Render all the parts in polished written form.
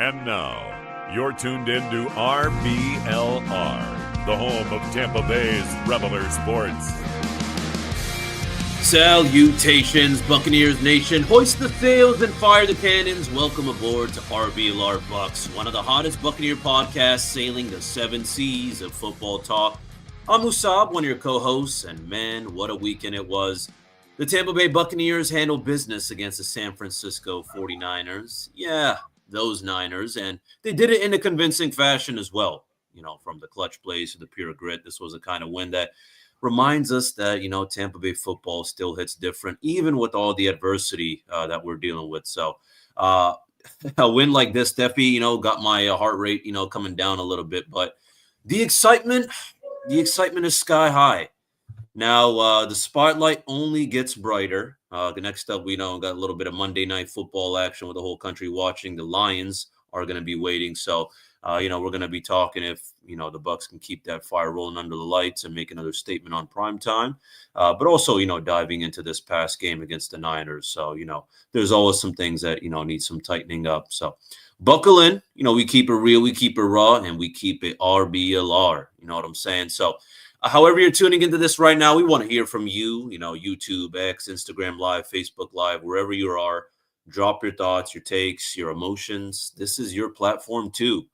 And now, you're tuned in to RBLR, the home of Tampa Bay's RBLR Sports. Salutations, Buccaneers Nation. Hoist the sails and fire the cannons. Welcome aboard to RBLR Bucs, one of the hottest Buccaneer podcasts sailing the seven seas of football talk. I'm Musab, one of your co-hosts, and man, what a weekend it was. The Tampa Bay Buccaneers handled business against the San Francisco 49ers. Yeah, those Niners, and they did it in a convincing fashion as well. You know, from the clutch plays to the pure grit, this was a kind of win that reminds us that, Tampa Bay football still hits different, even with all the adversity that we're dealing with. So a win like this, Steffi, got my heart rate, coming down a little bit. But the excitement is sky high. Now, the spotlight only gets brighter. The next up, we got a little bit of Monday Night Football action with the whole country watching. The Lions are going to be waiting. So, we're going to be talking if, the Bucs can keep that fire rolling under the lights and make another statement on prime time. But also, diving into this past game against the Niners. So, there's always some things that, need some tightening up. So buckle in. We keep it real, we keep it raw, and we keep it RBLR. You know what I'm saying? So, however you're tuning into this right now, we want to hear from you, YouTube, X, Instagram Live, Facebook Live, wherever you are. Drop your thoughts, your takes, your emotions. This is your platform too.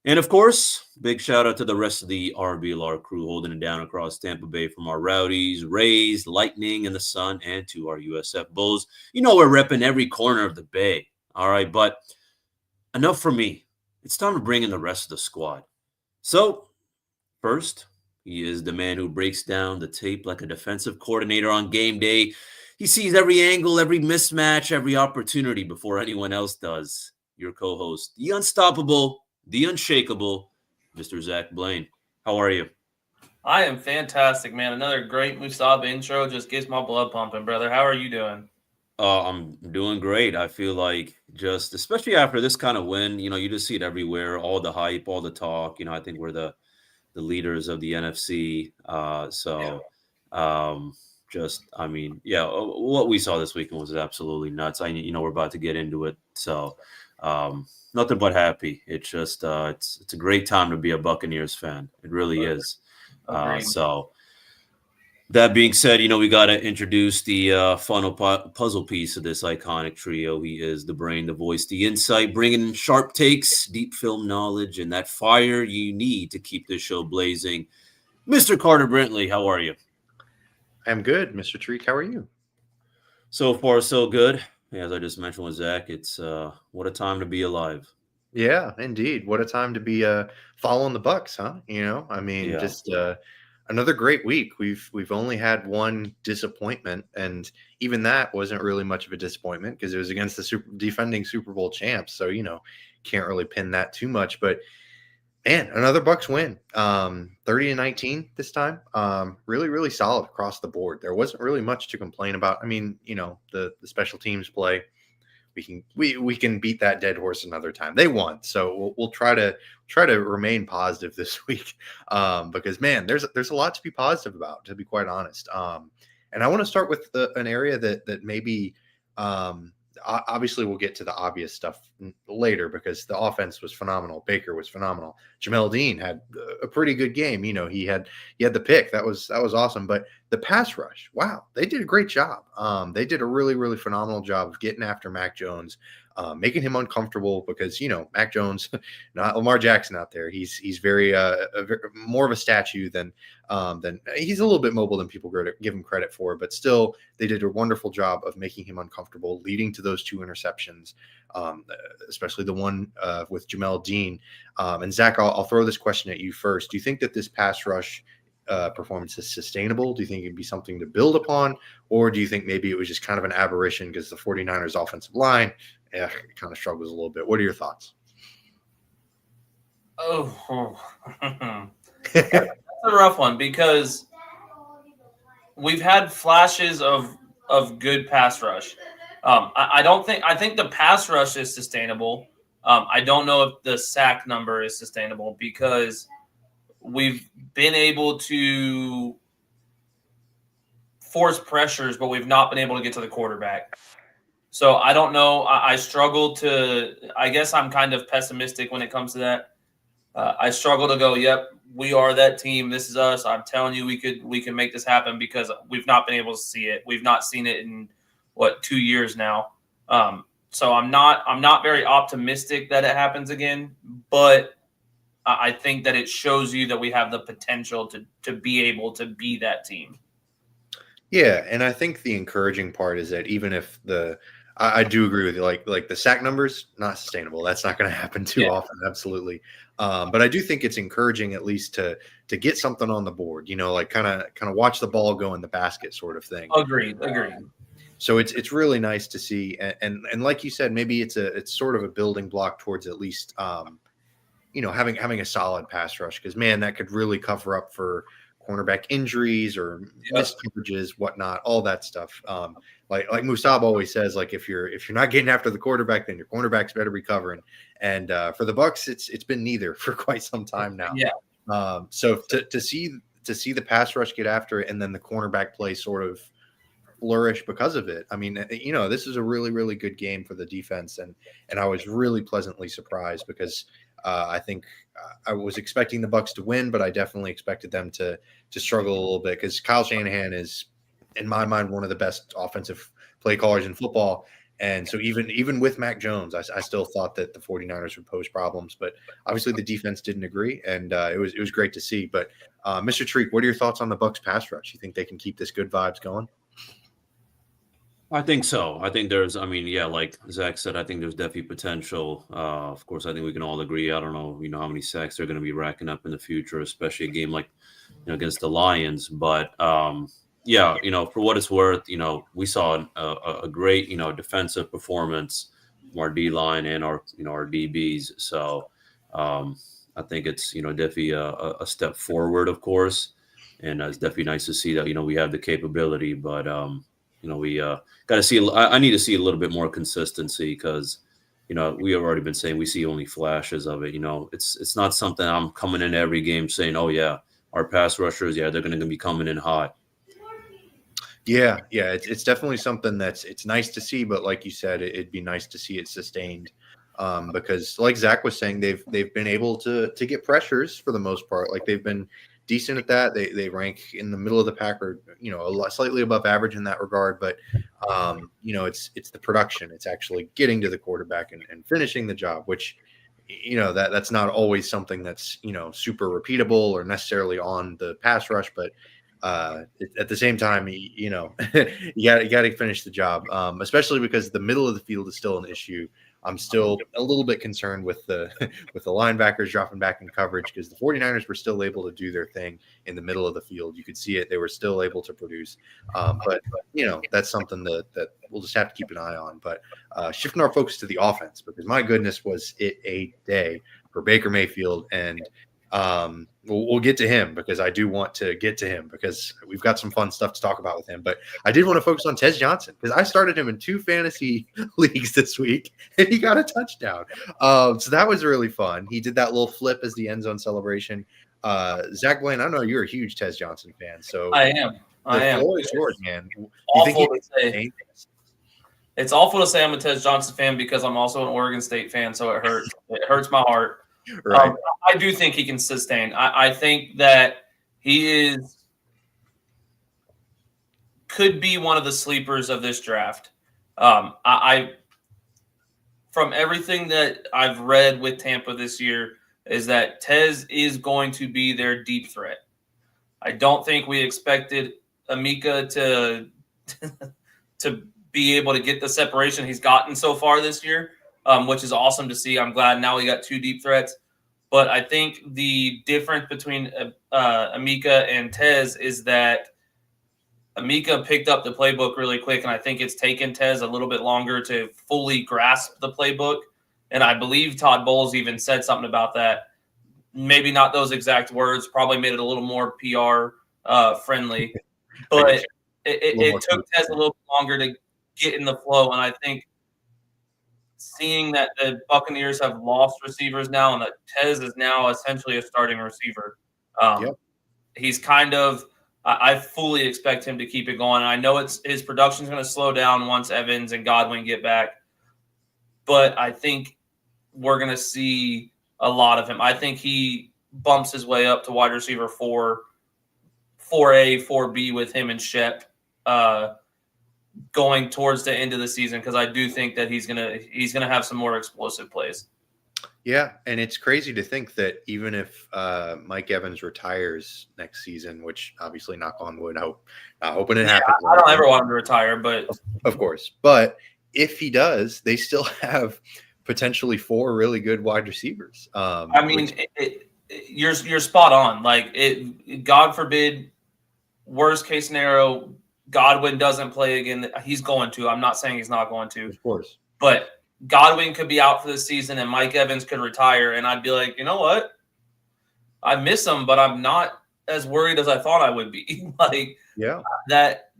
And of course, big shout out to the rest of the RBLR crew holding it down across Tampa Bay, from our Rowdies, Rays, Lightning, and the Sun, and to our USF Bulls. We're repping every corner of the Bay. All right, but enough for me. It's time to bring in the rest of the squad. So, first, he is the man who breaks down the tape like a defensive coordinator on game day. He sees every angle, every mismatch, every opportunity before anyone else does. Your co-host, the unstoppable, the unshakable, Mr. Zach Blaine. How are you? I am fantastic, man. Another great Musab intro just gets my blood pumping, brother. How are you doing? I'm doing great. I feel like just, especially after this kind of win, you just see it everywhere, all the hype, all the talk. I think we're the leaders of the NFC. What we saw this weekend was absolutely nuts. We're about to get into it. So, nothing but happy. It's just, it's a great time to be a Buccaneers fan. It really is. So that being said, we got to introduce the final puzzle piece of this iconic trio. He is the brain, the voice, the insight, bringing in sharp takes, deep film knowledge, and that fire you need to keep this show blazing. Mr. Carter Brentley, how are you? I'm good, Mr. Treek. How are you? So far, so good. As I just mentioned with Zach, it's what a time to be alive. Yeah, indeed. What a time to be following the Bucs, huh? Just another great week. We've only had one disappointment, and even that wasn't really much of a disappointment because it was against the defending Super Bowl champs. So can't really pin that too much. But man, another Bucs win, 30-19 this time. Really, really solid across the board. There wasn't really much to complain about. The special teams play. We can beat that dead horse another time. They won, so we'll try to remain positive this week, because man, there's a lot to be positive about, to be quite honest. And I want to start with an area that maybe obviously we'll get to the obvious stuff later because the offense was phenomenal. Baker was phenomenal. Jamel Dean had a pretty good game. He had the pick. That was awesome. But the pass rush, wow, they did a great job. They did a really, really phenomenal job of getting after Mac Jones, making him uncomfortable because, Mac Jones, not Lamar Jackson out there. He's very more of a statue than he's a little bit mobile than people give him credit for, but still they did a wonderful job of making him uncomfortable, leading to those two interceptions, especially the one with Jamel Dean. And Zach, I'll throw this question at you first. Do you think that this pass rush performance is sustainable? Do you think it'd be something to build upon, or do you think maybe it was just kind of an aberration because the 49ers offensive line kind of struggles a little bit? What are your thoughts? That's a rough one because we've had flashes of good pass rush. I think the pass rush is sustainable. I don't know if the sack number is sustainable because we've been able to force pressures, but we've not been able to get to the quarterback. So I don't know. I struggle to. I guess I'm kind of pessimistic when it comes to that. I struggle to go. Yep, we are that team. This is us. I'm telling you, we can make this happen because we've not been able to see it. We've not seen it in 2 years now. So I'm not very optimistic that it happens again. But I think that it shows you that we have the potential to be able to be that team. Yeah, and I think the encouraging part is that even if I do agree with you, like the sack numbers, not sustainable. That's not going to happen too often, absolutely. But I do think it's encouraging at least to get something on the board. Like kind of watch the ball go in the basket, sort of thing. Agreed. So it's really nice to see, and like you said, maybe it's sort of a building block towards at least having a solid pass rush, because man, that could really cover up for cornerback injuries or missed coverages, whatnot, all that stuff. Like Musab always says, like if you're not getting after the quarterback, then your cornerbacks better be covering. And for the Bucs, it's been neither for quite some time now. Yeah. So to see the pass rush get after it, and then the cornerback play sort of flourish because of it. I mean, this is a really, really good game for the defense, and I was really pleasantly surprised because I think I was expecting the Bucs to win, but I definitely expected them to struggle a little bit, because Kyle Shanahan is, in my mind, one of the best offensive play callers in football. And so even with Mac Jones, I still thought that the 49ers would pose problems, but obviously the defense didn't agree, and it was great to see. But Mr. Treek, what are your thoughts on the Bucs pass rush? You think they can keep this good vibes going? I think so. I think like Zach said, I think there's definitely potential. Of course, I think we can all agree. I don't know, how many sacks they're going to be racking up in the future, especially a game like, against the Lions. But for what it's worth, we saw a great, defensive performance from our D line and our DBs. So I think it's, definitely a step forward, of course. And it's definitely nice to see that, we have the capability, but we got to see. I need to see a little bit more consistency, because, we have already been saying we see only flashes of it. It's not something I'm coming in every game saying, oh yeah, our pass rushers, they're going to be coming in hot. Yeah, it's definitely something it's nice to see, but like you said, it'd be nice to see it sustained, because like Zach was saying, they've been able to get pressures for the most part. Like they've been decent at that. They rank in the middle of the pack, or slightly above average in that regard. But it's the production. It's actually getting to the quarterback and finishing the job, which that's not always something that's super repeatable or necessarily on the pass rush. But at the same time, you got to finish the job, especially because the middle of the field is still an issue. I'm still a little bit concerned with the linebackers dropping back in coverage, because the 49ers were still able to do their thing in the middle of the field. You could see it. They were still able to produce. But that's something that we'll just have to keep an eye on. But shifting our focus to the offense, because my goodness, was it a day for Baker Mayfield. And we'll get to him, because I do want to get to him, because we've got some fun stuff to talk about with him. But I did want to focus on Tez Johnson, because I started him in 2 fantasy leagues this week, and he got a touchdown. So that was really fun. He did that little flip as the end zone celebration. Zach Blaine, I know you're a huge Tez Johnson fan. So I am. The floor is yours, man. It's awful to say I'm a Tez Johnson fan, because I'm also an Oregon State fan, so it hurts. It hurts my heart. Right. I do think he can sustain. I think that he could be one of the sleepers of this draft. I from everything that I've read with Tampa this year, is that Tez is going to be their deep threat. I don't think we expected Emeka to be able to get the separation he's gotten so far this year, which is awesome to see. I'm glad now we got 2 deep threats. But I think the difference between Emeka and Tez is that Emeka picked up the playbook really quick, and I think it's taken Tez a little bit longer to fully grasp the playbook. And I believe Todd Bowles even said something about that. Maybe not those exact words, probably made it a little more PR friendly. But it took Tez a little bit longer to get in the flow, and I think seeing that the Buccaneers have lost receivers now, and that Tez is now essentially a starting receiver. He's kind of I fully expect him to keep it going. I know his production's going to slow down once Evans and Godwin get back, but I think we're going to see a lot of him. I think he bumps his way up to wide receiver 4, 4A, 4B with him and Shep going towards the end of the season, because I do think that he's gonna have some more explosive plays. Yeah, and it's crazy to think that even if Mike Evans retires next season, which obviously, knock on wood, not hoping it happens. I don't ever want him to retire, but of course. But if he does, they still have potentially 4 really good wide receivers. I mean, you're spot on. Like, God forbid, worst case scenario, Godwin doesn't play again. He's going to. I'm not saying he's not going to. Of course. But Godwin could be out for the season and Mike Evans could retire. And I'd be like, you know what? I miss him, but I'm not as worried as I thought I would be. Like, yeah, that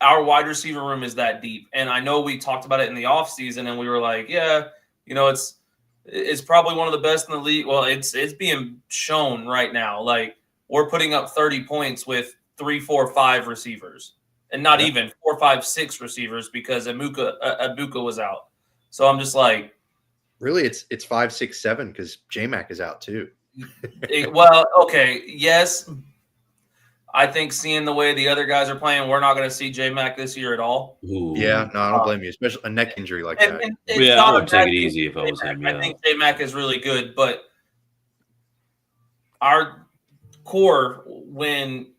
our wide receiver room is that deep. And I know we talked about it in the offseason and we were like, yeah, it's probably one of the best in the league. Well, it's being shown right now. Like, we're putting up 30 points with 3, 4, 5 receivers. And not even 4, 5, 6 receivers because Ibuka was out. So I'm just like, really, it's 5, 6, 7 because J-Mac is out too. Well, okay, yes. I think seeing the way the other guys are playing, we're not going to see J-Mac this year at all. Ooh. Yeah, no, I don't blame you, especially a neck injury like that. I would take it easy if I was him. Yeah. I think J-Mac is really good, but our core, when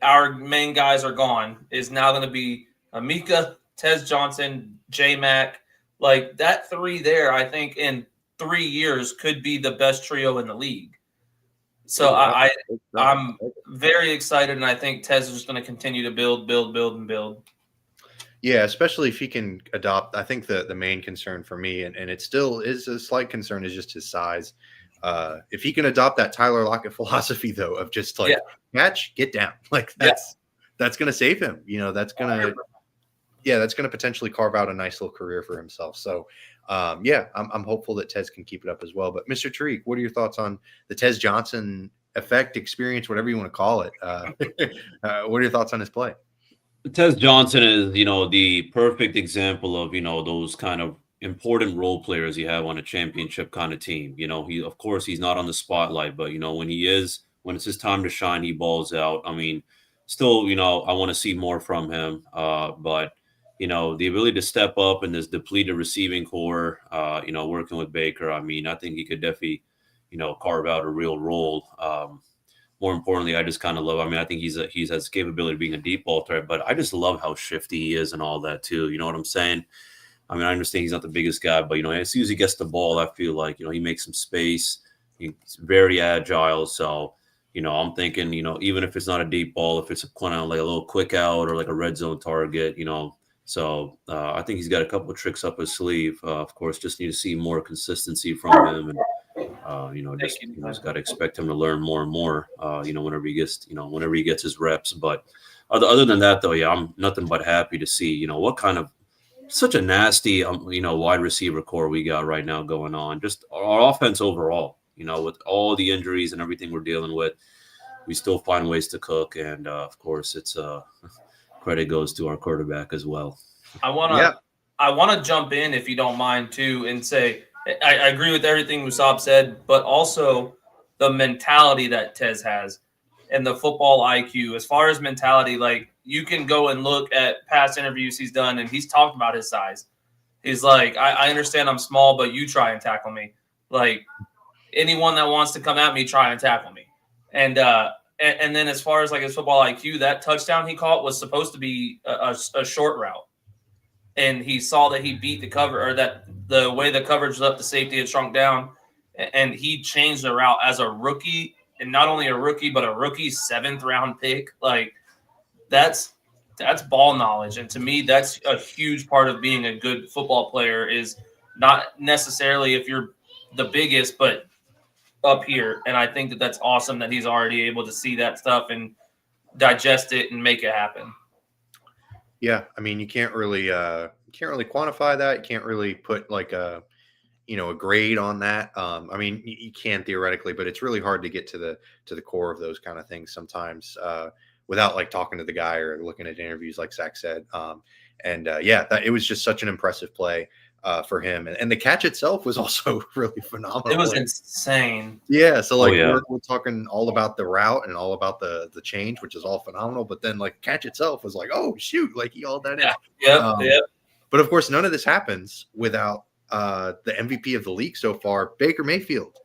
our main guys are gone, is now going to be Amika, Tez Johnson, J-Mac. Like, that 3 there, I think in 3 years could be the best trio in the league. So I'm very excited, and I think Tez is just going to continue to build, and build. Yeah, especially if he can adopt. I think the main concern for me, and it still is a slight concern, is just his size. If he can adopt that Tyler Lockett philosophy, though, of just like catch, get down, like that's going to save him. That's going to potentially carve out a nice little career for himself. So, I'm hopeful that Tez can keep it up as well. But Mr. Tariq, what are your thoughts on the Tez Johnson effect, experience, whatever you want to call it? What are your thoughts on his play? Tez Johnson is, the perfect example of, those kind of important role players you have on a championship kind of team. Of course he's not on the spotlight, but when it's his time to shine, he balls out. I mean, still, I want to see more from him. But the ability to step up in this depleted receiving core, working with Baker, I mean, I think he could definitely, carve out a real role. More importantly, I just kind of love, I think he has capability of being a deep ball threat, but I just love how shifty he is and all that too. You know what I'm saying? I mean, I understand he's not the biggest guy, but, as soon as he gets the ball, I feel like, he makes some space. He's very agile. So, I'm thinking, even if it's not a deep ball, if it's kind of like a little quick out or like a red zone target, so I think he's got a couple of tricks up his sleeve. Of course, just need to see more consistency from him. And, just got to expect him to learn more and more, whenever he gets his reps. But other than that, though, I'm nothing but happy to see, what kind of such a nasty, wide receiver core we got right now going on. Just our offense overall, with all the injuries and everything we're dealing with, we still find ways to cook. And of course, it's credit goes to our quarterback as well. I want to jump in, if you don't mind, too, and say I agree with everything Musab said, but also the mentality that Tez has and the football IQ. As far as mentality, like, you can go and look at past interviews he's done, and he's talked about his size. He's like, I understand I'm small, but you try and tackle me. Like, anyone that wants to come at me, try and tackle me. And then as far as like his football IQ, that touchdown he caught was supposed to be a short route. And he saw that he beat the cover, or that the way the coverage was up, the safety had shrunk down, and he changed the route as a rookie, and not only a rookie, but a rookie 7th round pick. Like, that's ball knowledge. And to me, that's a huge part of being a good football player, is not necessarily if you're the biggest, but up here. And I think that that's awesome that he's already able to see that stuff and digest it and make it happen. Yeah, I mean, you can't really quantify that. You can't really put like a a grade on that. I mean, you can theoretically, but it's really hard to get to the core of those kind of things sometimes without like talking to the guy or looking at interviews, like Zach said. It was just such an impressive play for him, and the catch itself was also really phenomenal. It was insane. Yeah, so we're talking all about the route and all about the change, which is all phenomenal. But then like catch itself was like, oh shoot, like he hauled that in. Yeah. But of course, none of this happens without the MVP of the league so far, Baker Mayfield.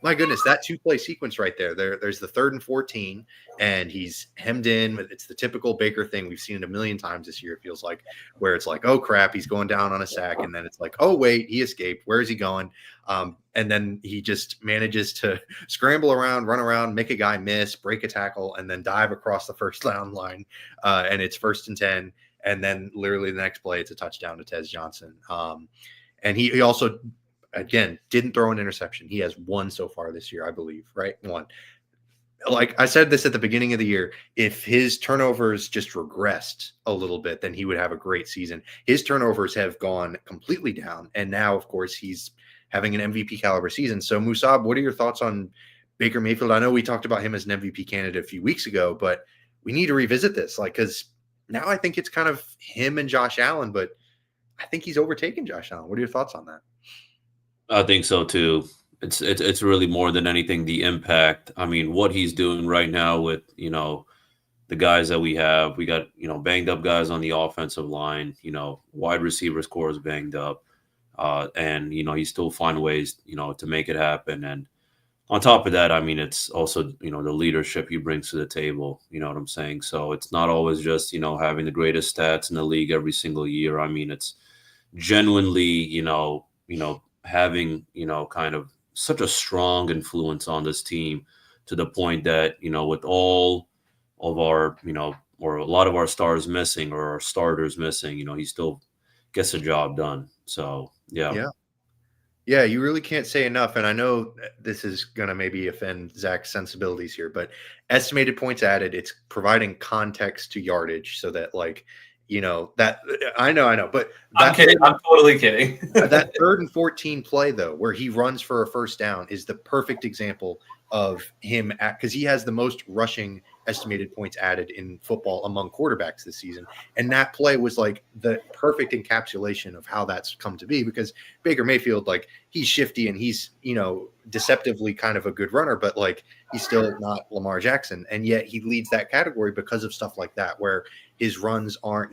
My goodness, that 2-play sequence right there. There's the 3rd and 14, and he's hemmed in. It's the typical Baker thing. We've seen it a million times this year, it feels like, where it's like, oh, crap, he's going down on a sack. And then it's like, oh, wait, he escaped. Where is he going? And then he just manages to scramble around, run around, make a guy miss, break a tackle, and then dive across the first down line. And it's 1st and 10. And then literally the next play, it's a touchdown to Tez Johnson. And he also – again, didn't throw an interception. He has 1 so far this year, I believe, right? 1. Like I said this at the beginning of the year, if his turnovers just regressed a little bit, then he would have a great season. His turnovers have gone completely down. And now, of course, he's having an MVP caliber season. So, Musab, what are your thoughts on Baker Mayfield? I know we talked about him as an MVP candidate a few weeks ago, but we need to revisit this. Like, because now I think it's kind of him and Josh Allen, but I think he's overtaken Josh Allen. What are your thoughts on that? I think so too. It's really more than anything the impact. I mean, what he's doing right now with, the guys that we have. We got, banged up guys on the offensive line, wide receivers core is banged up. And, he still find ways, to make it happen. And on top of that, I mean, it's also, the leadership he brings to the table. You know what I'm saying? So it's not always just, having the greatest stats in the league every single year. I mean, it's genuinely, having, kind of such a strong influence on this team to the point that, with all of our, or a lot of our stars missing or our starters missing, he still gets the job done. So, yeah. Yeah, you really can't say enough. And I know this is going to maybe offend Zach's sensibilities here, but estimated points added, it's providing context to yardage so that that I know, but I'm kidding. I'm totally kidding. That 3rd and 14 play though, where he runs for a first down is the perfect example of him because he has the most rushing estimated points added in football among quarterbacks this season. And that play was like the perfect encapsulation of how that's come to be, because Baker Mayfield, like, he's shifty and he's, deceptively kind of a good runner, but like he's still not Lamar Jackson. And yet he leads that category because of stuff like that, where his runs are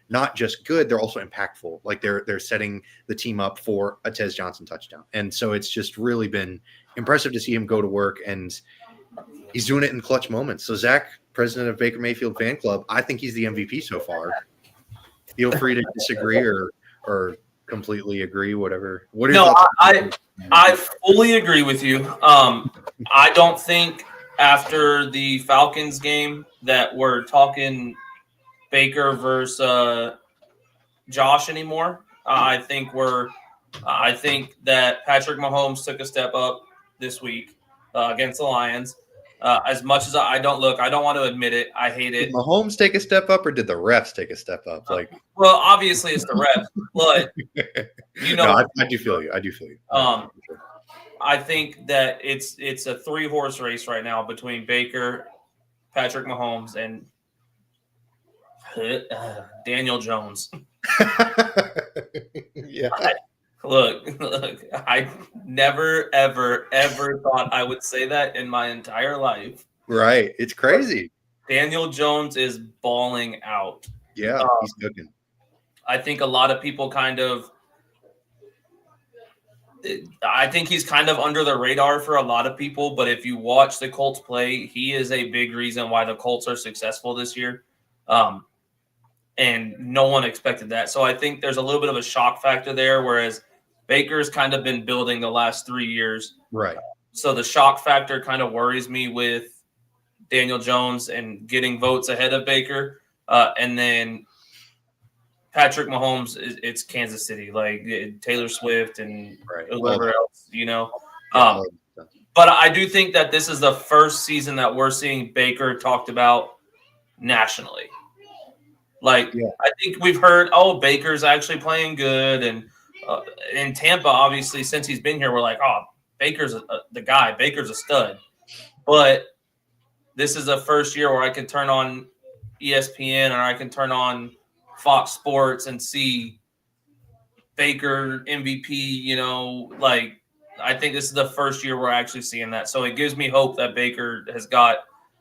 not just good, they're also impactful. Like they're setting the team up for a Tez Johnson touchdown. And so it's just really been impressive to see him go to work, and he's doing it in clutch moments. So Zach, president of Baker Mayfield Fan Club, I think he's the MVP so far. Feel free to disagree or completely agree, whatever. What are your thoughts? I fully agree with you. I don't think after the Falcons game that we're talking Baker versus Josh anymore. I think that Patrick Mahomes took a step up this week against the Lions. As much as I don't want to admit it. I hate it. Did Mahomes take a step up, or did the refs take a step up? Well, obviously it's the refs, but no, I do feel you. I think that it's a 3-horse race right now between Baker, Patrick Mahomes, and Daniel Jones. Yeah. Look, I never, ever, ever thought I would say that in my entire life. Right. It's crazy. Daniel Jones is balling out. Yeah, he's cooking. I think a lot of people I think he's kind of under the radar for a lot of people, but if you watch the Colts play, he is a big reason why the Colts are successful this year. And no one expected that. So I think there's a little bit of a shock factor there, whereas Baker's kind of been building the last 3 years. Right. So the shock factor kind of worries me with Daniel Jones and getting votes ahead of Baker. And then Patrick Mahomes, it's Kansas City, like Taylor Swift and whoever else, But I do think that this is the first season that we're seeing Baker talked about nationally. I think we've heard, Baker's actually playing good, and in Tampa, obviously, since he's been here, we're like, oh, Baker's the guy. Baker's a stud. But this is the first year where I can turn on ESPN or I can turn on Fox Sports and see Baker MVP, I think this is the first year we're actually seeing that. So it gives me hope that Baker has got,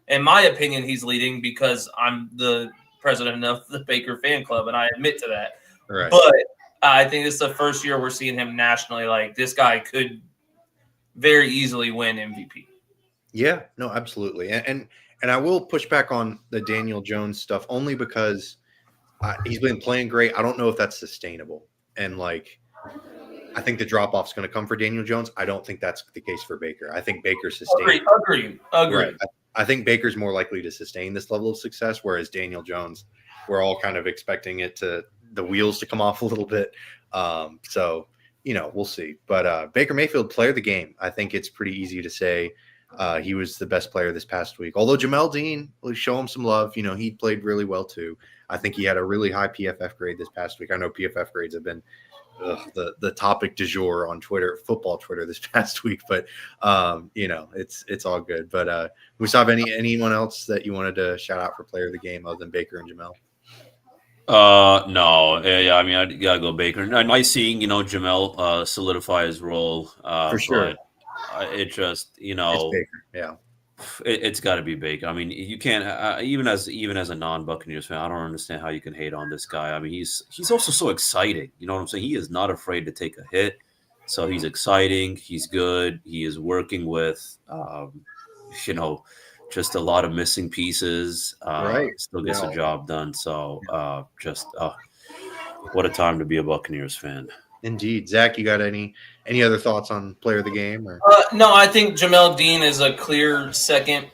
in my opinion, he's leading because I'm the president of the Baker fan club, and I admit to that. Right. But I think this is the first year we're seeing him nationally. Like, this guy could very easily win MVP. Yeah, no, absolutely. And I will push back on the Daniel Jones stuff only because he's been playing great. I don't know if that's sustainable. And I think the drop off is going to come for Daniel Jones. I don't think that's the case for Baker. I think Baker's sustainable. Agreed. Right. I think Baker's more likely to sustain this level of success, whereas Daniel Jones, we're all kind of expecting the wheels to come off a little bit. So, we'll see. But Baker Mayfield, player of the game. I think it's pretty easy to say he was the best player this past week. Although Jamel Dean, will show him some love. He played really well too. I think he had a really high PFF grade this past week. I know PFF grades have been the topic du jour on football Twitter this past week, but it's all good. But Musab, anyone else that you wanted to shout out for player of the game other than Baker and Jamel? No. Yeah, I mean, I gotta go Baker. Nice seeing, Jamel solidify his role. For sure. It just, it's Baker. Yeah. It's got to be Baker. I mean, you can't even as a non-Buccaneers fan, I don't understand how you can hate on this guy. I mean, he's also so exciting. You know what I'm saying? He is not afraid to take a hit. So he's exciting. He's good. He is working with, just a lot of missing pieces. Right. Still gets the job done. So what a time to be a Buccaneers fan. Indeed. Zach, you got any other thoughts on player of the game? Or? No, I think Jamel Dean is a clear second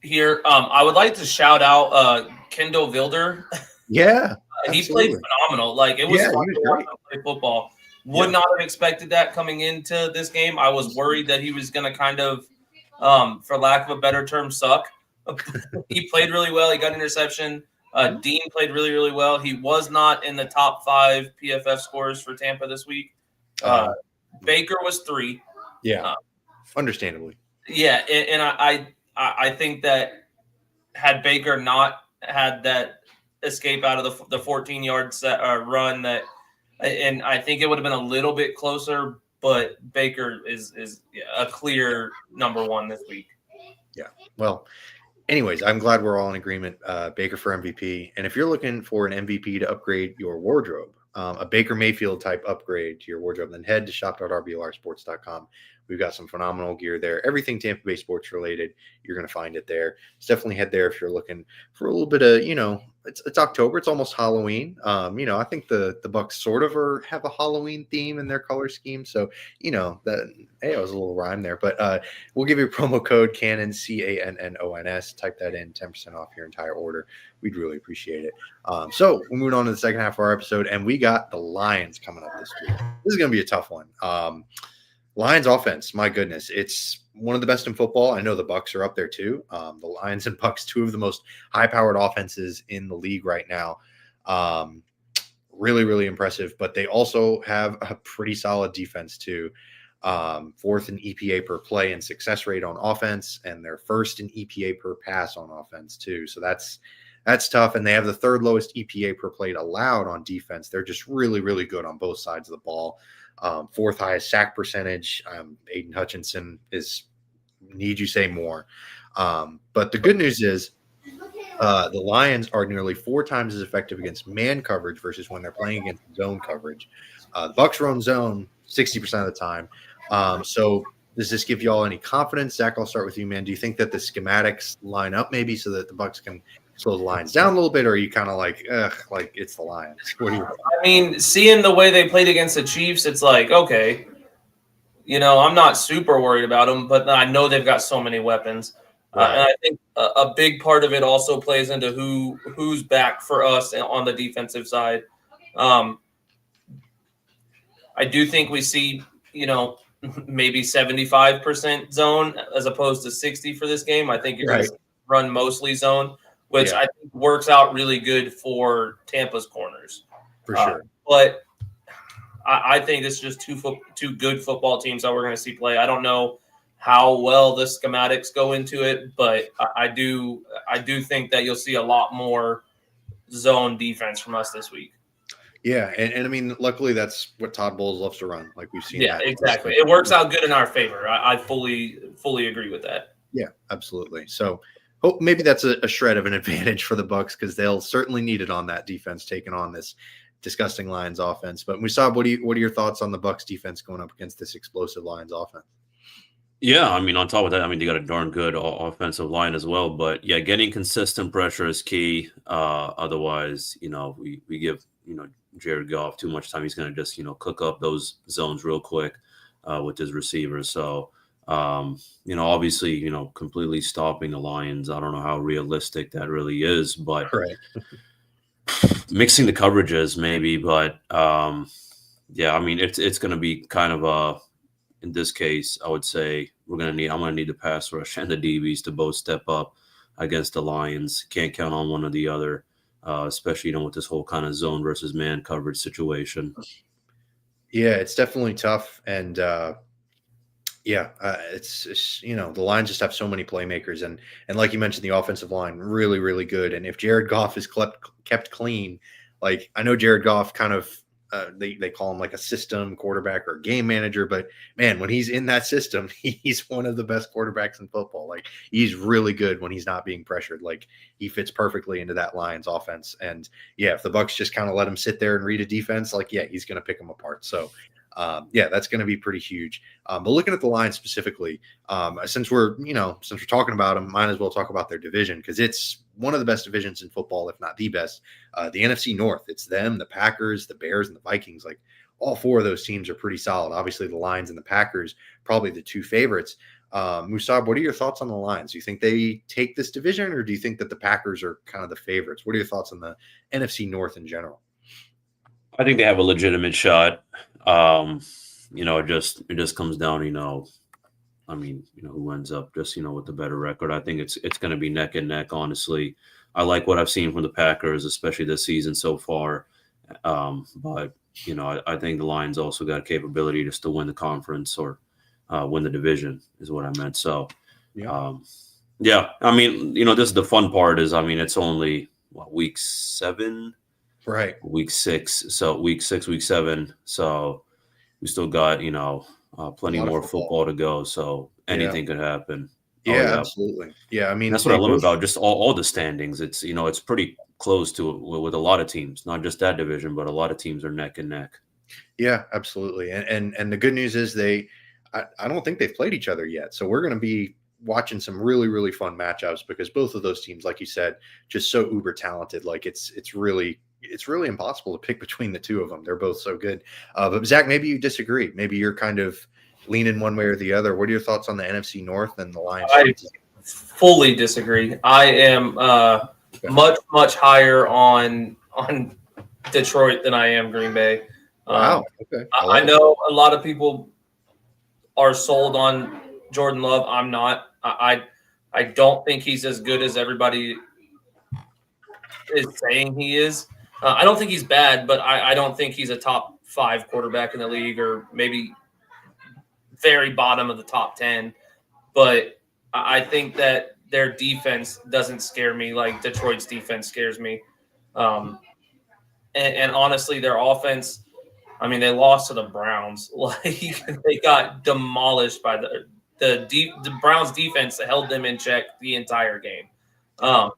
here. I would like to shout out Kendall Vilder. Yeah. He played phenomenal. It was fun to watch him play football. Would not have expected that coming into this game. I was worried that he was going to kind of, for lack of a better term, suck. He played really well. He got an interception. Dean played really, really well. He was not in the top 5 PFF scores for Tampa this week. Baker was 3. Yeah, understandably. Yeah, and I think that had Baker not had that escape out of the 14-yard run, and I think it would have been a little bit closer. But Baker is a clear number 1 this week. Yeah. Well, anyways, I'm glad we're all in agreement. Baker for MVP. And if you're looking for an MVP to upgrade your wardrobe, a Baker Mayfield type upgrade to your wardrobe, then head to shop.rblrsports.com. We've got some phenomenal gear there. Everything Tampa Bay sports related, you're going to find it there. So definitely head there if you're looking for a little bit of, it's October. It's almost Halloween. I think the Bucs sort of have a Halloween theme in their color scheme. So, that it was a little rhyme there. But we'll give you a promo code Cannon, CANNONS. Type that in, 10% off your entire order. We'd really appreciate it. So we're moving on to the second half of our episode, and we got the Lions coming up this week. This is going to be a tough one. Lions offense, my goodness, it's one of the best in football. I know the Bucs are up there too. The Lions and Bucs, 2 of the most high-powered offenses in the league right now. Really, really impressive. But they also have a pretty solid defense too. 4th in EPA per play and success rate on offense, and they're 1st in EPA per pass on offense too. So that's tough. And they have the 3rd lowest EPA per play allowed on defense. They're just really, really good on both sides of the ball. 4th highest sack percentage. Aiden Hutchinson need you say more. But the good news is the Lions are nearly 4 times as effective against man coverage versus when they're playing against zone coverage. The Bucs run zone 60% of the time. So does this give you all any confidence? Zach, I'll start with you, man. Do you think that the schematics line up maybe so that the Bucs can slow the Lions down a little bit, or are you kind of like it's the Lions? What do you think? I mean, seeing the way they played against the Chiefs, it's like, okay, I'm not super worried about them, but I know they've got so many weapons. Right. And I think a big part of it also plays into who's back for us on the defensive side. I do think we see, maybe 75% zone as opposed to 60 for this game. I think you're going to run mostly zone, which I think works out really good for Tampa's corners. For sure. But I think it's just two good football teams that we're going to see play. I don't know how well the schematics go into it, but I do think that you'll see a lot more zone defense from us this week. Yeah, and I mean, luckily that's what Todd Bowles loves to run. Like we've seen. Yeah, that exactly. It works out good in our favor. I fully agree with that. Yeah, absolutely. So maybe that's a shred of an advantage for the Bucs because they'll certainly need it on that defense taking on this disgusting Lions offense. But Musab, what are your thoughts on the Bucs defense going up against this explosive Lions offense? Yeah, I mean, on top of that, I mean, they got a darn good offensive line as well. But yeah, getting consistent pressure is key. Otherwise, we give Jared Goff too much time. He's going to just cook up those zones real quick with his receivers. So obviously, completely stopping the Lions. I don't know how realistic that really is, but right. Mixing the coverages maybe. But yeah, I mean, it's going to be kind of in this case, I would say I'm going to need the pass rush and the DBs to both step up against the Lions. Can't count on one or the other, especially with this whole kind of zone versus man coverage situation. Yeah, it's definitely tough, and it's the Lions just have so many playmakers, and like you mentioned, the offensive line really, really good. And if Jared Goff is kept clean, like I know Jared Goff kind of. They call him like a system quarterback or a game manager, but man, when he's in that system, he's one of the best quarterbacks in football. Like he's really good when he's not being pressured. Like he fits perfectly into that Lions offense. And yeah, if the Bucs just kind of let him sit there and read a defense, like, yeah, he's going to pick them apart. So that's going to be pretty huge. But looking at the Lions specifically, since we're talking about them, might as well talk about their division because it's one of the best divisions in football, if not the best. The NFC North, it's them, the Packers, the Bears, and the Vikings. Like all four of those teams are pretty solid. Obviously, the Lions and the Packers, probably the two favorites. Musab, what are your thoughts on the Lions? Do you think they take this division, or do you think that the Packers are kind of the favorites? What are your thoughts on the NFC North in general? I think they have a legitimate shot. It just comes down, who ends up just, with the better record. I think it's going to be neck and neck, honestly. I like what I've seen from the Packers, especially this season so far. But, I think the Lions also got capability just to win the conference or win the division is what I meant. So, yeah. I mean, this is the fun part is, it's only week 7, right? Week 6. So week 6, week 7. So we still got, plenty more football to go. So anything could happen. Yeah, absolutely. Yeah. I mean, that's what I love about just all the standings. It's, it's pretty close to with a lot of teams, not just that division, but a lot of teams are neck and neck. Yeah, absolutely. And the good news is I don't think they've played each other yet. So we're going to be watching some really, really fun matchups because both of those teams, like you said, just so uber talented. Like it's really impossible to pick between the two of them. They're both so good. But Zach, maybe you disagree. Maybe you're kind of leaning one way or the other. What are your thoughts on the NFC North and the Lions? I fully disagree. I am much higher on Detroit than I am Green Bay. Wow. Okay. I know a lot of people are sold on Jordan Love. I'm not. I don't think he's as good as everybody is saying he is. I don't think he's bad, but I don't think he's a top 5 quarterback in the league or maybe very bottom of the top 10. But I think that their defense doesn't scare me like Detroit's defense scares me. And honestly, their offense, they lost to the Browns. Like they got demolished by the Browns defense that held them in check the entire game. I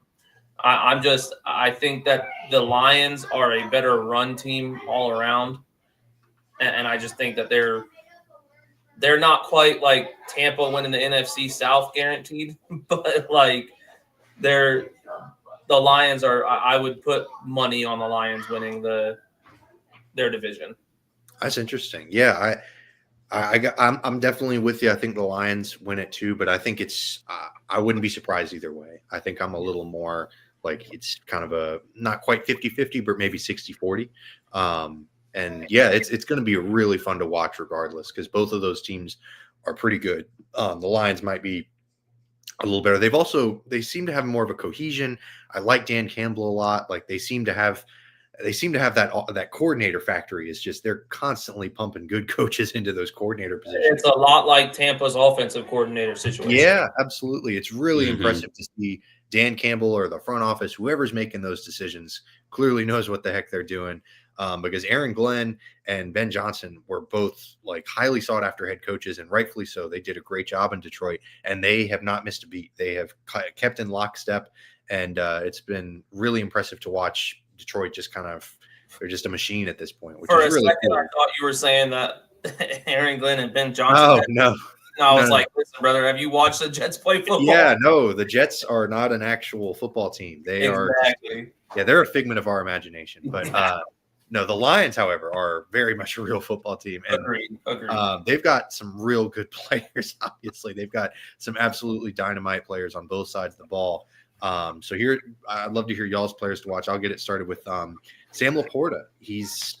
think that the Lions are a better run team all around. And I just think that they're not quite like Tampa winning the NFC South guaranteed, but like the Lions are, I would put money on the Lions winning their division. That's interesting. Yeah. I'm definitely with you. I think the Lions win it too, but I think I wouldn't be surprised either way. I think I'm a little more like it's kind of a not quite 50-50, but maybe 60-40. And yeah, it's going to be really fun to watch regardless because both of those teams are pretty good. The Lions might be a little better. They seem to have more of a cohesion. I like Dan Campbell a lot. Like they seem to have they seem to have that coordinator factory. Is just they're constantly pumping good coaches into those coordinator positions. It's a lot like Tampa's offensive coordinator situation. Yeah, absolutely. It's really impressive to see Dan Campbell or the front office, whoever's making those decisions, clearly knows what the heck they're doing. Because Aaron Glenn and Ben Johnson were both like highly sought after head coaches, and rightfully so. They did a great job in Detroit, and they have not missed a beat. They have kept in lockstep, and it's been really impressive to watch Detroit just they're just a machine at this point. Which For is a really second, cool. I thought you were saying that Aaron Glenn and Ben Johnson. Oh, no. I was like, listen, brother, have you watched the Jets play football? Yeah, no, the Jets are not an actual football team. They are. Yeah, they're a figment of our imagination. But no, the Lions, however, are very much a real football team. And Agreed. They've got some real good players, obviously. They've got some absolutely dynamite players on both sides of the ball. So here, I'd love to hear y'all's players to watch. I'll get it started with Sam Laporta. He's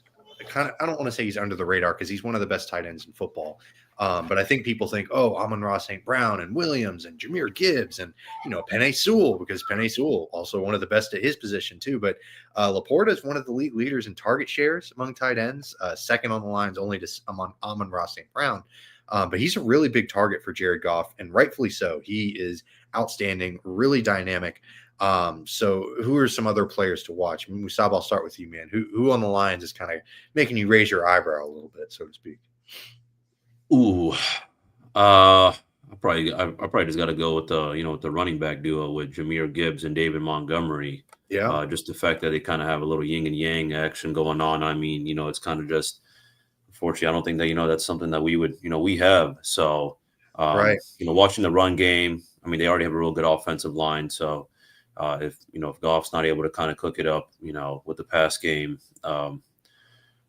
I don't want to say he's under the radar because he's one of the best tight ends in football. But I think people think, Amon-Ra St. Brown and Williams and Jahmyr Gibbs and, Penei Sewell, because Penei Sewell also one of the best at his position too. But Laporta is one of the league leaders in target shares among tight ends, second on the lines only to Amon-Ra St. Brown. But he's a really big target for Jared Goff, and rightfully so. He is outstanding, really dynamic. So who are some other players to watch? Musab, I'll start with you, man. Who on the Lions is kind of making you raise your eyebrow a little bit, so to speak? Ooh, I probably just got to go with the running back duo with Jahmyr Gibbs and David Montgomery. Yeah, just the fact that they kind of have a little yin and yang action going on. I mean, it's kind of just, unfortunately, I don't think that that's something that we would we have. So right, watching the run game. I mean, they already have a real good offensive line. So if Goff's not able to kind of cook it up, with the pass game.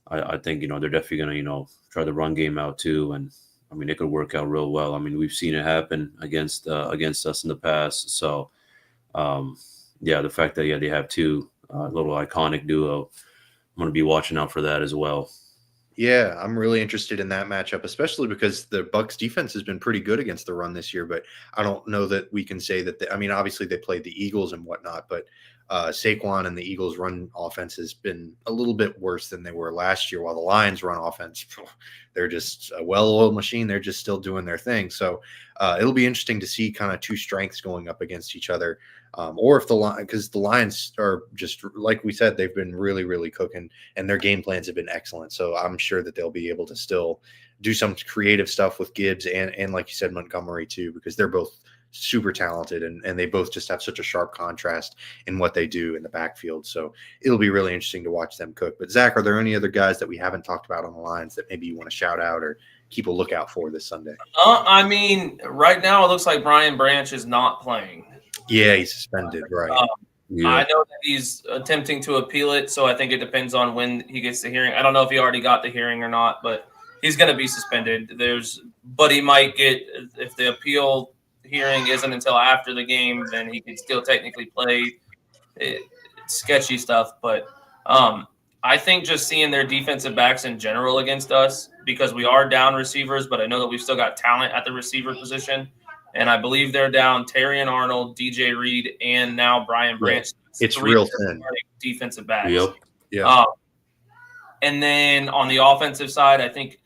I think, they're definitely going to, try the run game out too. And I mean, it could work out real well. I mean, we've seen it happen against us in the past. So, the fact that, they have two little iconic duo, I'm going to be watching out for that as well. Yeah, I'm really interested in that matchup, especially because the Bucs defense has been pretty good against the run this year, but I don't know that we can say that. Obviously they played the Eagles and whatnot, but Saquon and the Eagles run offense has been a little bit worse than they were last year, while the Lions run offense, they're just a well-oiled machine. They're just still doing their thing. So it'll be interesting to see kind of two strengths going up against each other. Or if because the Lions are just, like we said, they've been really, really cooking, and their game plans have been excellent. So I'm sure that they'll be able to still do some creative stuff with Gibbs and like you said, Montgomery too, because they're both super talented and they both just have such a sharp contrast in what they do in the backfield. So it'll be really interesting to watch them cook. But Zach, are there any other guys that we haven't talked about on the Lions that maybe you want to shout out or keep a lookout for this Sunday? Right now it looks like Brian Branch is not playing. Yeah, he's suspended, right? I know that he's attempting to appeal it, so I think it depends on when he gets the hearing. I don't know if he already got the hearing or not, but he's going to be suspended. But he might get, if the appeal hearing isn't until after the game, then he can still technically play. It's sketchy stuff, but I think just seeing their defensive backs in general against us, because we are down receivers, but I know that we've still got talent at the receiver position. And I believe they're down Terrion Arnold, DJ Reed, and now Brian Branch. Yeah, it's real thin. Defensive backs. Yep. Yeah. And then on the offensive side, I think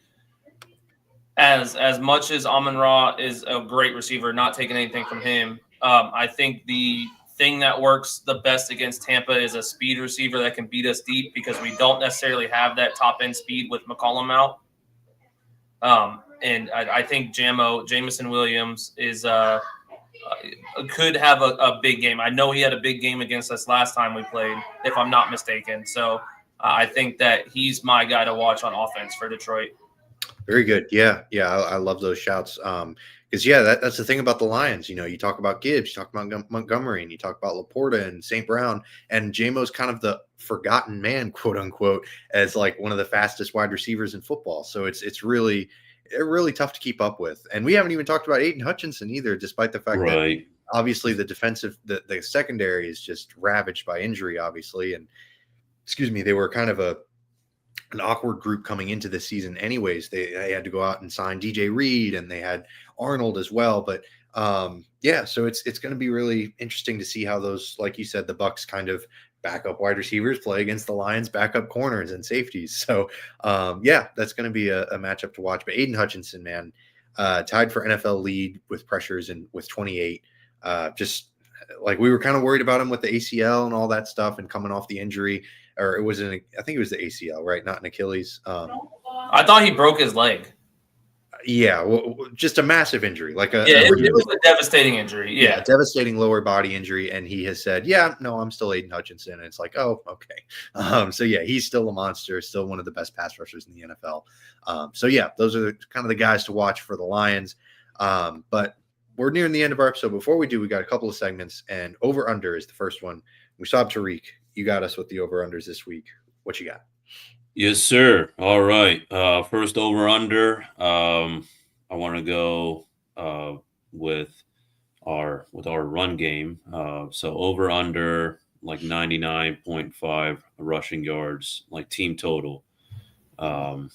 as much as Amon-Ra is a great receiver, not taking anything from him, I think the thing that works the best against Tampa is a speed receiver that can beat us deep, because we don't necessarily have that top-end speed with McCollum out. And I think Jameson Williams could have a big game. I know he had a big game against us last time we played, if I'm not mistaken. So I think that he's my guy to watch on offense for Detroit. Very good. Yeah. I love those shouts. Because that's the thing about the Lions. You talk about Gibbs, you talk about Montgomery, and you talk about Laporta and St. Brown, and Jamo's kind of the forgotten man, quote unquote, as like one of the fastest wide receivers in football. So it's really tough to keep up with. And we haven't even talked about Aiden Hutchinson either, despite the fact that obviously the secondary is just ravaged by injury, obviously. And they were kind of an awkward group coming into this season anyways. They had to go out and sign DJ Reed, and they had Arnold as well. But so it's going to be really interesting to see how those, like you said, the Bucs kind of backup wide receivers play against the Lions' backup corners and safeties. So, yeah, that's going to be a matchup to watch. But Aiden Hutchinson, man, tied for NFL lead with pressures and with 28. Just like we were kind of worried about him with the ACL and all that stuff and coming off the injury, or I think it was the ACL, right? Not an Achilles. I thought he broke his leg. Yeah, well, just a massive injury, like it was a devastating injury. Yeah, devastating lower body injury, and he has said, "Yeah, no, I'm still Aiden Hutchinson." And it's like, oh, okay. So yeah, he's still a monster, still one of the best pass rushers in the NFL. So yeah, those are kind of the guys to watch for the Lions. But we're nearing the end of our episode. Before we do, we got a couple of segments, and over under is the first one. We saw Tariq. You got us with the over unders this week. What you got? Yes, sir. All right. First over under. I want to go with our run game. So over under like 99.5 rushing yards, like team total. I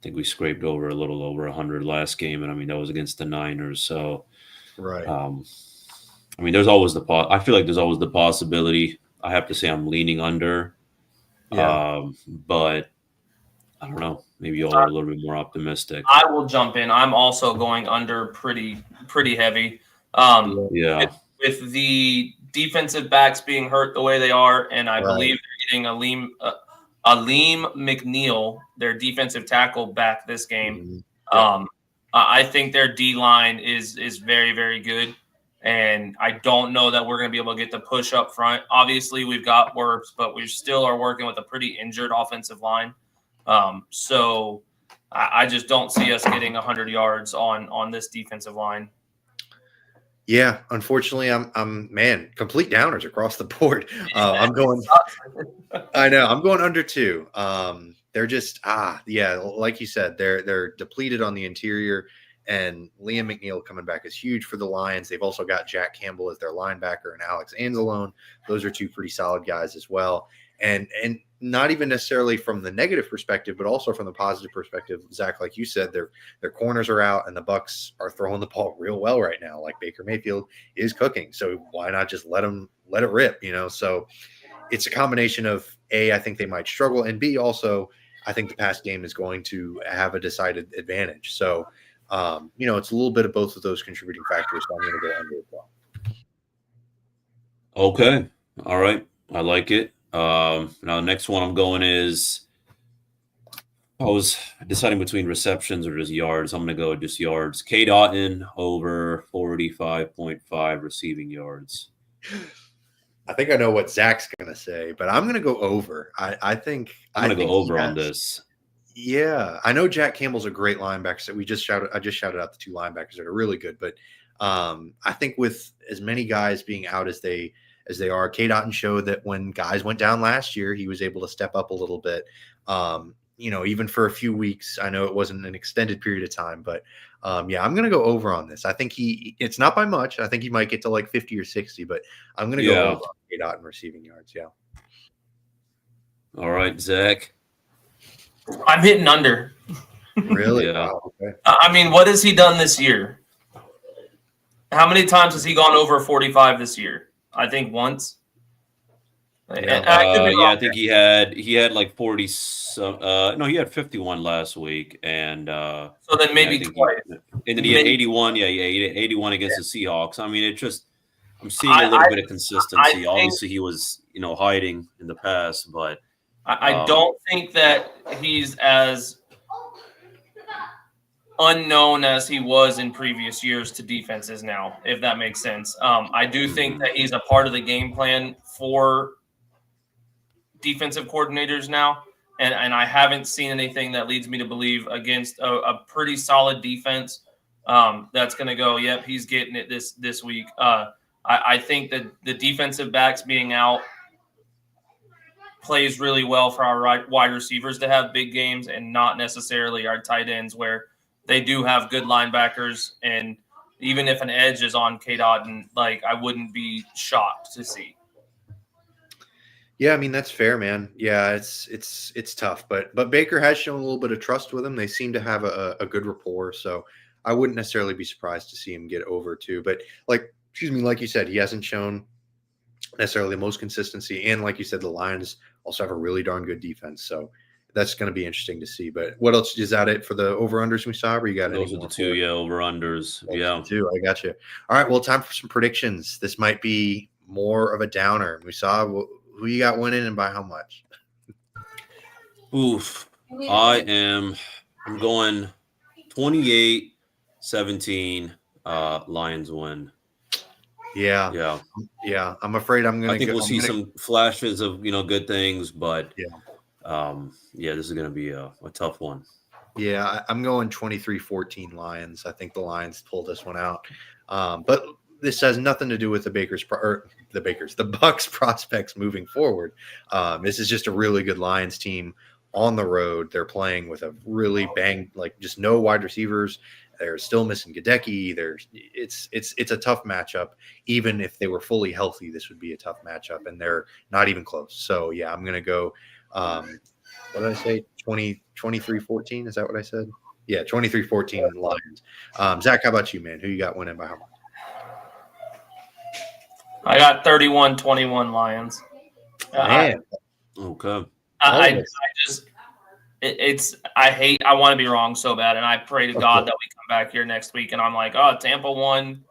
think we scraped over a little over 100 last game, and I mean that was against the Niners. So, right. I mean, there's always I feel like there's always the possibility. I have to say I'm leaning under. Yeah. But I don't know. Maybe y'all are a little bit more optimistic. I will jump in. I'm also going under pretty heavy. Yeah. With the defensive backs being hurt the way they are, and I believe they're getting Aleem McNeil, their defensive tackle, back this game. I think their D line is very, very good. And I don't know that we're going to be able to get the push up front. Obviously, we've got Wirfs, but we still are working with a pretty injured offensive line. So I just don't see us getting 100 yards on this defensive line. Yeah, unfortunately, I'm complete downers across the board. I'm going. I know I'm going under 2. They're just like you said, they're depleted on the interior. And Liam McNeil coming back is huge for the Lions. They've also got Jack Campbell as their linebacker and Alex Anzalone. Those are 2 pretty solid guys as well. And not even necessarily from the negative perspective, but also from the positive perspective, Zach, like you said, their corners are out and the Bucs are throwing the ball real well right now. Like Baker Mayfield is cooking. So why not just let it rip, So it's a combination of A, I think they might struggle, and B, also I think the pass game is going to have a decided advantage. So it's a little bit of both of those contributing factors. So I'm going to go under as well. Okay. All right. I like it. Now the next one I'm going is I was deciding between receptions or just yards. I'm going to go just yards. Cade Otton over 45.5 receiving yards. I think I know what Zach's going to say, but I'm going to go over. I think I'm going to go over on this. Yeah, I know Jack Campbell's a great linebacker. So I just shouted out the 2 linebackers that are really good. But I think with as many guys being out as they are, Cade Otton showed that when guys went down last year, he was able to step up a little bit. Even for a few weeks. I know it wasn't an extended period of time, but I'm going to go over on this. I think it's not by much. I think he might get to like 50 or 60, but I'm going to go over on Cade Otton receiving yards. Yeah. All right, Zach. I'm hitting under. Really? Yeah. Wow, okay. I mean, what has he done this year? How many times has he gone over 45 this year? I think once. Yeah, I think he had like 40. No, he had 51 last week, and so then maybe twice. And then he had 81. Yeah, he had 81 against the Seahawks. I mean, I'm seeing a little bit of consistency. Obviously, he was hiding in the past, but I don't think that he's as unknown as he was in previous years to defenses now, if that makes sense. I do think that he's a part of the game plan for defensive coordinators now, and I haven't seen anything that leads me to believe against a pretty solid defense that's going to go, yep, he's getting it this week. I think that the defensive backs being out plays really well for our wide receivers to have big games and not necessarily our tight ends, where they do have good linebackers. And even if an edge is on Cade Otton, like, I wouldn't be shocked to see. Yeah, I mean, that's fair, man. Yeah, it's tough, but Baker has shown a little bit of trust with him. They seem to have a good rapport, so I wouldn't necessarily be surprised to see him get over too. But like you said, he hasn't shown necessarily the most consistency. And like you said, the Lions also have a really darn good defense. So that's going to be interesting to see. But what else is that it for the over-unders we saw? Or you got those are the two, over-unders. Yeah. Two. I got you. All right. Well, time for some predictions. This might be more of a downer. We saw who you got winning and by how much. Oof. I'm going 28-17. Lions win. Yeah. I'm afraid I'm going to. I think we'll see some flashes of good things, but this is going to be a tough one. Yeah, I'm going 23-14 Lions. I think the Lions pulled this one out, but this has nothing to do with the Bucs prospects moving forward. This is just a really good Lions team on the road. They're playing with a really just no wide receivers. They're still missing Gadecki. It's a tough matchup. Even if they were fully healthy, this would be a tough matchup, and they're not even close. So yeah, I'm gonna go. What did I say? 23-14? Is that what I said? Yeah, 23-14 Lions. Zach, how about you, man? Who you got winning by how much? I got 31-21 Lions. Man. Okay. I want to be wrong so bad, and I pray to God that we come back here next week and I'm like, oh, Tampa won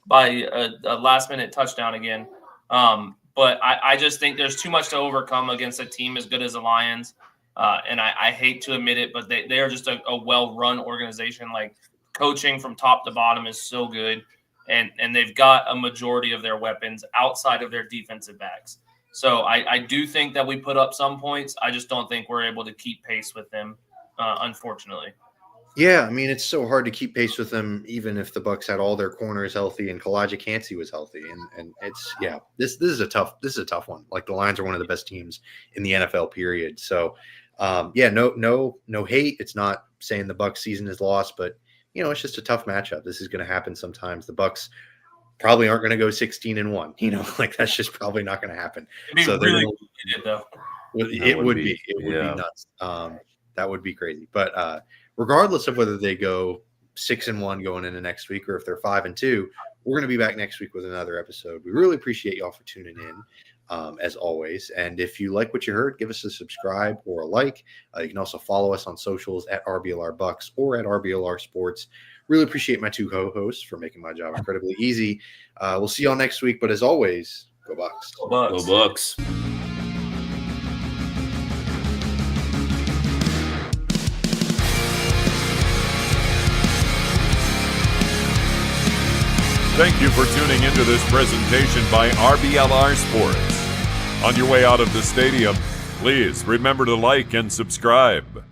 by a last-minute touchdown again. But I just think there's too much to overcome against a team as good as the Lions. And I hate to admit it, but they are just a well-run organization. Like, coaching from top to bottom is so good, and they've got a majority of their weapons outside of their defensive backs. So I do think that we put up some points. I just don't think we're able to keep pace with them, unfortunately. Yeah, I mean, it's so hard to keep pace with them, even if the Bucs had all their corners healthy and Kalijah Cansey was healthy. And it's this is a tough one. Like, the Lions are one of the best teams in the NFL, period. So no hate. It's not saying the Bucs season is lost, but it's just a tough matchup. This is going to happen sometimes. The Bucs probably aren't going to go 16-1. That's just probably not going to happen. It'd be really good, though. It would be nuts. That would be crazy. But regardless of whether they go 6-1 going into next week or if they're 5-2, we're going to be back next week with another episode. We really appreciate y'all for tuning in, as always. And if you like what you heard, give us a subscribe or a like. You can also follow us on socials at RBLR Bucs or at RBLR Sports. Really appreciate my two co-hosts for making my job incredibly easy. We'll see y'all next week. But as always, go Bucs. Go Bucs. Go Bucs. Thank you for tuning into this presentation by RBLR Sports. On your way out of the stadium, please remember to like and subscribe.